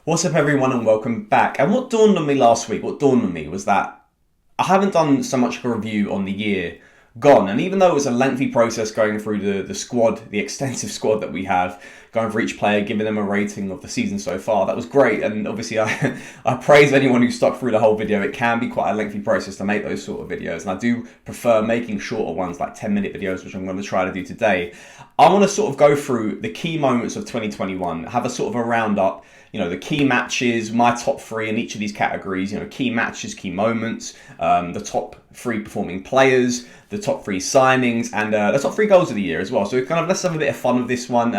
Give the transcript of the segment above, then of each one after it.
What's up, everyone, and welcome back. And what dawned on me last week, was that I haven't done so much of a review on the year gone. And even though it was a lengthy process going through the squad, the extensive squad that we have, going for each player, giving them a rating of the season so far, that was great. And obviously, I praise anyone who stuck through the whole video. It can be quite a lengthy process to make those sort of videos. And I do prefer making shorter ones, like 10-minute videos, which I'm going to try to do today. I want to sort of go through the key moments of 2021, have a sort of a roundup, the key matches, my top three in each of these categories, key matches, key moments, the top three performing players, the top three signings, and the top three goals of the year as well. So let's have a bit of fun with this one.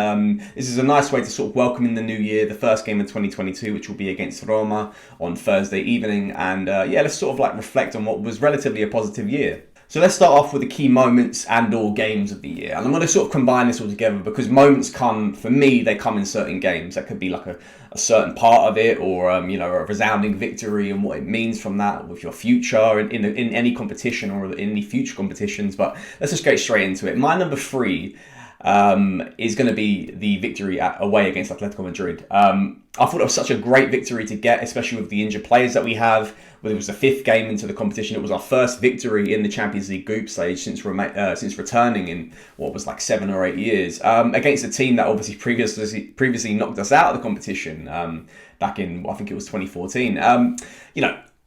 This is a nice way to sort of welcome in the new year, the first game of 2022, which will be against Roma on Thursday evening. And let's sort of reflect on what was relatively a positive year. So let's start off with the key moments and or games of the year. And I'm going to sort of combine this all together because moments for me, they come in certain games. That could be like a certain part of it, or a resounding victory and what it means from that with your future in any competition or in any future competitions. But let's just get straight into it. My number three is going to be the victory away against Atletico Madrid. I thought it was such a great victory to get, especially with the injured players that we have. It was the fifth game into the competition. It was our first victory in the Champions League group stage since returning in what was like 7 or 8 years, against a team that obviously previously knocked us out of the competition back in, I think it was 2014.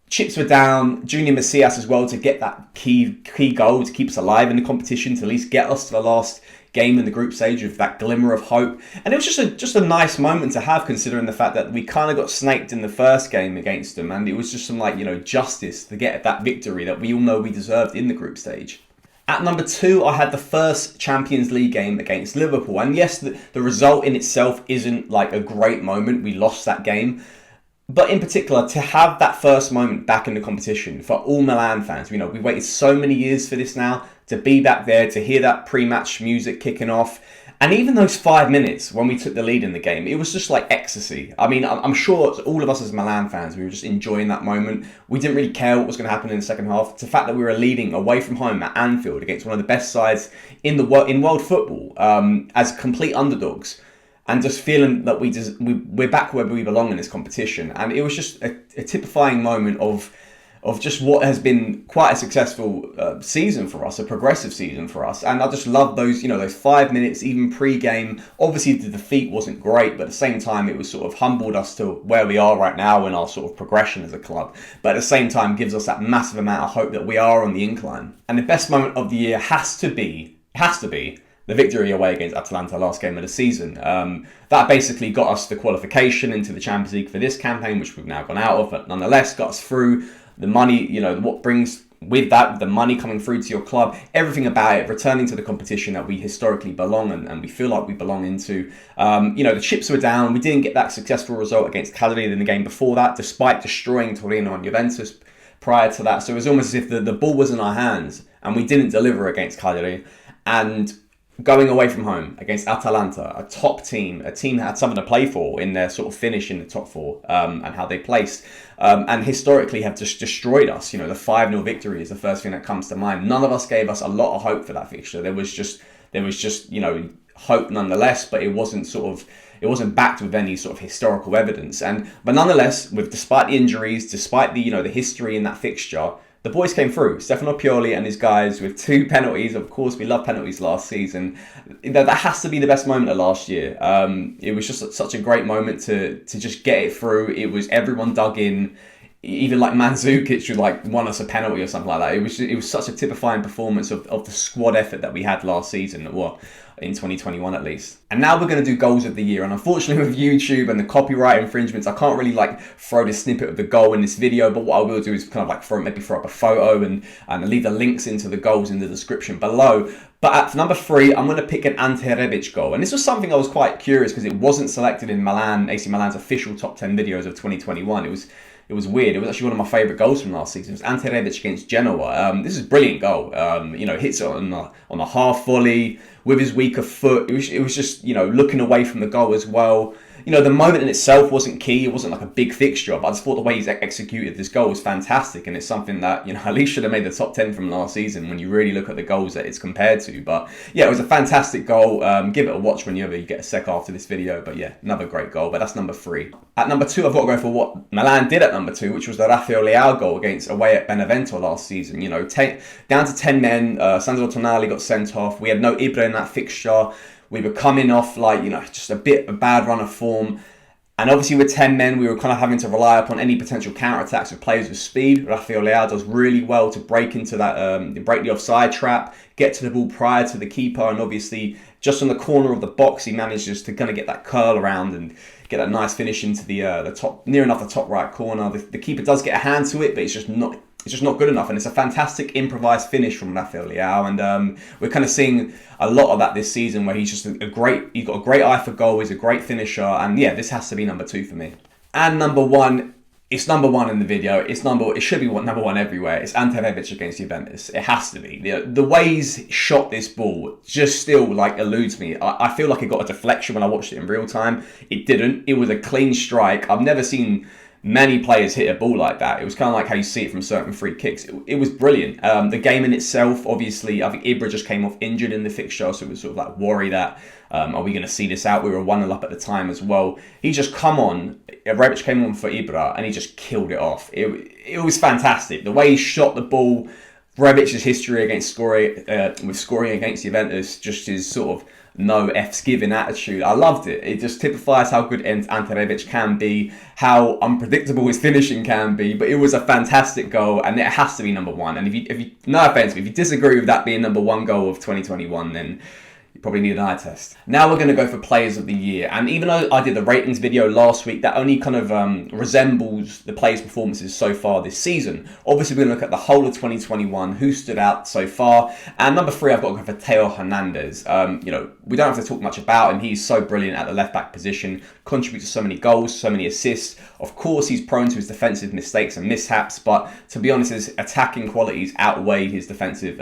Chips were down, Junior Messias as well, to get that key goal to keep us alive in the competition, to at least get us to the last game in the group stage with that glimmer of hope. And it was just a nice moment to have, considering the fact that we kind of got snaked in the first game against them, and it was just some justice to get that victory that we all know we deserved in the group stage. At number two, I had the first Champions League game against Liverpool. And yes, the result in itself isn't like a great moment. We lost that game. But in particular, to have that first moment back in the competition for all Milan fans, we waited so many years for this now, to be back there, to hear that pre-match music kicking off. And even those 5 minutes when we took the lead in the game, it was just like ecstasy. I mean, I'm sure all of us as Milan fans, we were just enjoying that moment. We didn't really care what was going to happen in the second half. The fact that we were leading away from home at Anfield against one of the best sides in world football, as complete underdogs, and just feeling that we're back where we belong in this competition. And it was just a typifying moment of just what has been quite a successful season for us, a progressive season for us. And I just love those 5 minutes, even pre-game. Obviously, the defeat wasn't great, but at the same time, it was sort of humbled us to where we are right now in our sort of progression as a club. But at the same time, gives us that massive amount of hope that we are on the incline. And the best moment of the year has to be the victory away against Atalanta last game of the season. That basically got us the qualification into the Champions League for this campaign, which we've now gone out of, but nonetheless got us through. The money, what brings with that, the money coming through to your club, everything about it, returning to the competition that we historically belong and we feel like we belong into. The chips were down. We didn't get that successful result against Cagliari in the game before that, despite destroying Torino and Juventus prior to that. So it was almost as if the ball was in our hands and we didn't deliver against Cagliari. And going away from home against Atalanta, a top team, a team that had something to play for in their sort of finish in the top four, and how they placed, and historically have just destroyed us. The 5-0 victory is the first thing that comes to mind. None of us gave us a lot of hope for that fixture. There was just hope nonetheless, but it wasn't backed with any sort of historical evidence. But nonetheless, despite the injuries, despite the history in that fixture, the boys came through. Stefano and his guys with 2 penalties. Of course, we love penalties last season. That has to be the best moment of last year. It was just such a great moment to just get it through. It was everyone dug in. Even like Mandzukic who won us a penalty or something like that. It was such a typifying performance of the squad effort that we had last season, or in 2021 at least. And now we're going to do goals of the year. And unfortunately with YouTube and the copyright infringements, I can't really throw the snippet of the goal in this video. But what I will do is kind of throw up a photo and leave the links into the goals in the description below. But at number 3, I'm going to pick an Ante Rebic goal. And this was something I was quite curious because it wasn't selected in AC Milan's official top 10 videos of 2021. It was weird. It was actually one of my favourite goals from last season. It was Ante Rebic against Genoa. This is a brilliant goal. Hits it on a half volley with his weaker foot. It was just looking away from the goal as well. the moment in itself wasn't key. It wasn't like a big fixture, but I just thought the way he's executed this goal was fantastic, and it's something that at least should have made the top 10 from last season when you really look at the goals that it's compared to. But yeah, it was a fantastic goal. Give it a watch whenever you get a sec after this video. But yeah, another great goal. But that's number 3. At number 2, I've got to go for what Milan did at number 2, which was the Rafael Leao goal away at Benevento last season. Down to 10 men. Sandro Tonali got sent off. We had no Ibra in that fixture. We were coming off just a bad run of form. And obviously with 10 men, we were kind of having to rely upon any potential counter-attacks with players with speed. Rafael Leao does really well to break into that, break the offside trap, get to the ball prior to the keeper, and obviously just on the corner of the box, he manages to kind of get that curl around and get that nice finish into the top, near enough the top right corner. The keeper does get a hand to it, but it's just not good enough, and it's a fantastic improvised finish from Rafael Leao, and we're kind of seeing a lot of that this season, where he's just he's got a great eye for goal, he's a great finisher, and yeah, this has to be number 2 for me. And number 1, it's number 1 in the video, it should be number 1 everywhere. It's Ante Rebic against Juventus. It has to be. The way he's shot this ball just still eludes me. I feel like it got a deflection when I watched it in real time. It didn't. It was a clean strike. I've never seen many players hit a ball like that. It was kind of like how you see it from certain free kicks. It was brilliant. The game in itself, obviously, I think Ibra just came off injured in the fixture, so it was sort of like worry that, are we going to see this out? We were 1-0 up at the time as well. He just Rebic came on for Ibra, and he just killed it off. It was fantastic. The way he shot the ball, Rebic's history with scoring against Juventus, just his sort of no F's given attitude. I loved it. It just typifies how good Ante Rebic can be, how unpredictable his finishing can be. But it was a fantastic goal, and it has to be number 1. And if you no offense, if you disagree with that being number 1 goal of 2021, then you probably need an eye test. Now we're going to go for Players of the Year. And even though I did the ratings video last week, that only kind of resembles the players' performances so far this season. Obviously, we're going to look at the whole of 2021, who stood out so far. And number 3, I've got to go for Theo Hernandez. We don't have to talk much about him. He's so brilliant at the left-back position, contributes to so many goals, so many assists. Of course, he's prone to his defensive mistakes and mishaps, but to be honest, his attacking qualities outweigh his defensive,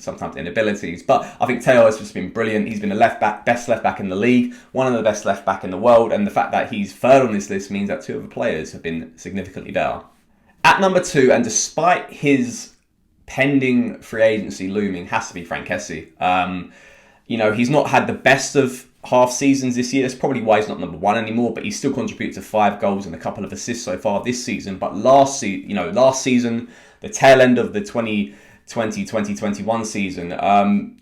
sometimes inabilities. But I think Theo has just been brilliant. He's been the best left back in the league, one of the best left back in the world, and the fact that he's 3rd on this list means that 2 other players have been significantly better. At number 2, and despite his pending free agency looming, has to be Franck Kessie. He's not had the best of half seasons this year. That's probably why he's not number 1 anymore, but he's still contributed to 5 goals and a couple of assists so far this season. But last season, the tail end of the 2020-2021 season,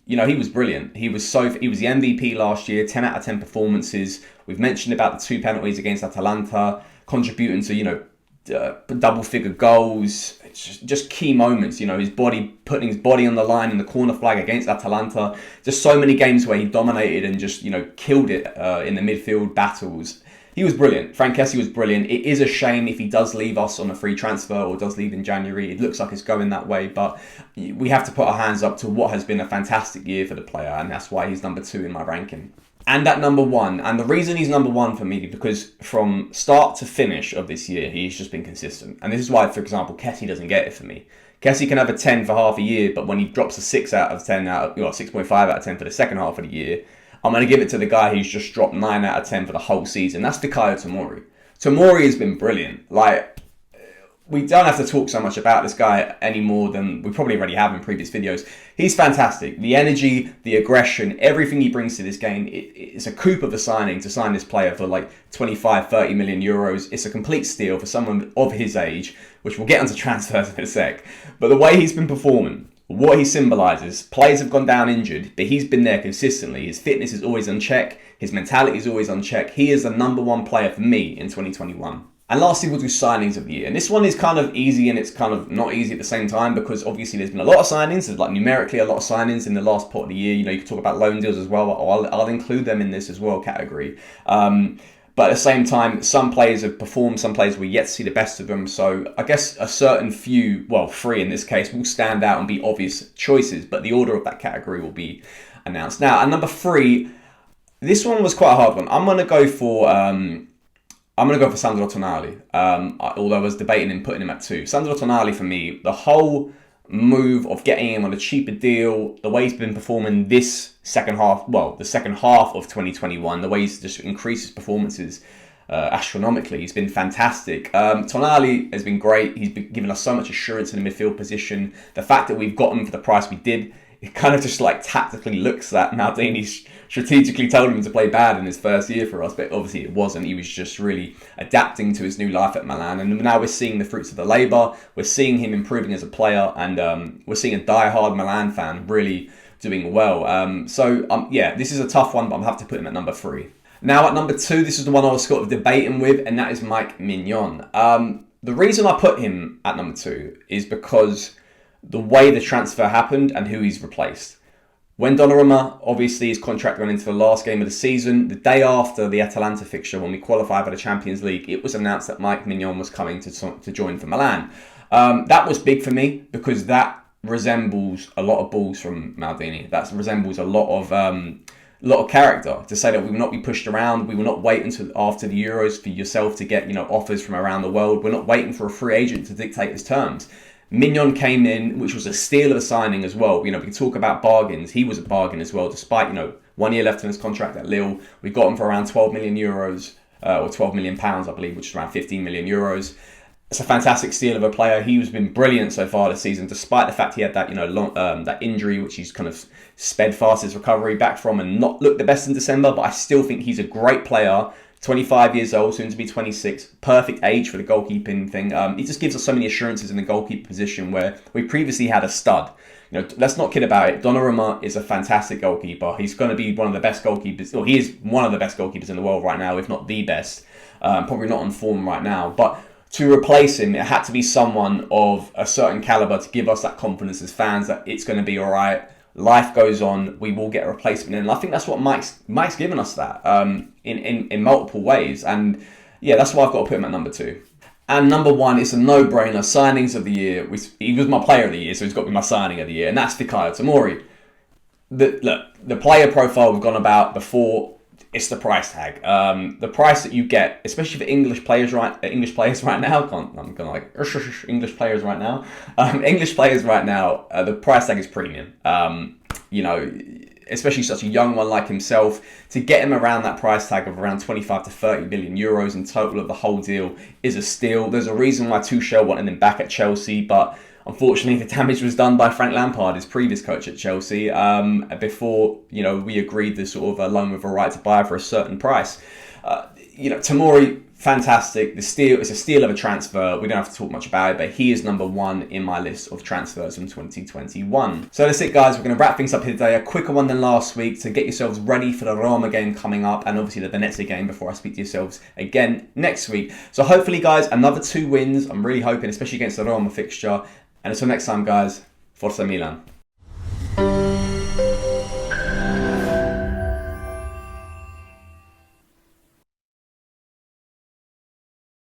he was brilliant. He was the MVP last year, 10 out of 10 performances. We've mentioned about the 2 penalties against Atalanta, contributing to, double-figure goals. It's just key moments, putting his body on the line in the corner flag against Atalanta. Just so many games where he dominated and just, killed it in the midfield battles. He was brilliant. Franck Kessie was brilliant. It is a shame if he does leave us on a free transfer or does leave in January. It looks like it's going that way, but we have to put our hands up to what has been a fantastic year for the player, and that's why he's number 2 in my ranking. And at number 1, and the reason he's number 1 for me, because from start to finish of this year, he's just been consistent. And this is why, for example, Kessie doesn't get it for me. Kessie can have a 10 for half a year, but when he drops a 6 out of 10, 6.5 out of 10 for the second half of the year, I'm going to give it to the guy who's just dropped 9 out of 10 for the whole season. That's Fikayo Tomori. Tomori has been brilliant. We don't have to talk so much about this guy any more than we probably already have in previous videos. He's fantastic. The energy, the aggression, everything he brings to this game, it's a coup of a signing to sign this player for 25-30 million euros. It's a complete steal for someone of his age, which we'll get onto transfers in a sec. But the way he's been performing, what he symbolises, players have gone down injured, but he's been there consistently. His fitness is always on check. His mentality is always on check. He is the number 1 player for me in 2021. And lastly, we'll do signings of the year. And this one is kind of easy and it's kind of not easy at the same time, because obviously there's been a lot of signings. There's numerically a lot of signings in the last part of the year. You can talk about loan deals as well. I'll include them in this as well category. But at the same time, some players have performed, some players we're yet to see the best of them. So I guess a certain few, 3 in this case, will stand out and be obvious choices. But the order of that category will be announced. Now, at number 3, this one was quite a hard one. I'm going to go for Sandro Tonali, although I was debating in putting him at 2. Sandro Tonali, for me, the whole move of getting him on a cheaper deal, the way he's been performing this second half, well, the second half of 2021, the way he's just increased his performances astronomically, he's been fantastic. Tonali has been great. He's been giving us so much assurance in the midfield position. The fact that we've got him for the price we did, it kind of just like tactically looks that Maldini strategically told him to play bad in his first year for us, but obviously it wasn't. He was just really adapting to his new life at Milan, and now we're seeing the fruits of the labour. We're seeing him improving as a player, and we're seeing a die-hard Milan fan really doing well. Yeah, this is a tough one, but I'm going to have to put him at number 3. Now at number 2, this is the one I was sort of debating with, and that is Mignon. The reason I put him at number 2 is because the way the transfer happened and who he's replaced. When Donnarumma, obviously his contract went into the last game of the season, the day after the Atalanta fixture when we qualified for the Champions League, it was announced that Mignon was coming to join for Milan. That was big for me because that resembles a lot of balls from Maldini. That resembles a lot of character, to say that we will not be pushed around. We will not wait until after the Euros for yourself to get offers from around the world. We're not waiting for a free agent to dictate his terms. Mignon came in, which was a steal of a signing as well. We can talk about bargains. He was a bargain as well, despite 1 year left in his contract at Lille. We got him for around 12 million euros, or 12 million pounds, I believe, which is around 15 million euros. It's a fantastic steal of a player. He's been brilliant so far this season, despite the fact he had that that injury, which he's kind of sped fast his recovery back from and not looked the best in December. But I still think he's a great player. 25 years old, soon to be 26. Perfect age for the goalkeeping thing. He just gives us so many assurances in the goalkeeper position where we previously had a stud. Let's not kid about it. Donnarumma is a fantastic goalkeeper. He's going to be one of the best goalkeepers. Well, he is one of the best goalkeepers in the world right now, if not the best. Probably not on form right now, but to replace him, it had to be someone of a certain caliber to give us that confidence as fans that it's going to be all right. Life goes on. We will get a replacement, and I think that's what Mike's given us that in multiple ways. And yeah, that's why I've got to put him at number 2. And number 1 is a no-brainer. Signings of the year. He was my player of the year, so he's got to be my signing of the year, and that's Fikayo Tomori. The player profile we've gone about before. It's the price tag. The price that you get, especially for English players right now. English players right now. The price tag is premium. Especially such a young one like himself, to get him around that price tag of around 25 to 30 million euros in total of the whole deal is a steal. There's a reason why Tuchel wanted him back at Chelsea, but unfortunately, the damage was done by Frank Lampard, his previous coach at Chelsea, before we agreed the sort of loan with a right to buy for a certain price. Tomori, fantastic. It's a steal of a transfer. We don't have to talk much about it, but he is number 1 in my list of transfers from 2021. So that's it, guys. We're going to wrap things up here today. A quicker one than last week to get yourselves ready for the Roma game coming up, and obviously the Venezia game before I speak to yourselves again next week. So hopefully, guys, another 2 wins. I'm really hoping, especially against the Roma fixture. And until next time, guys, Forza Milan.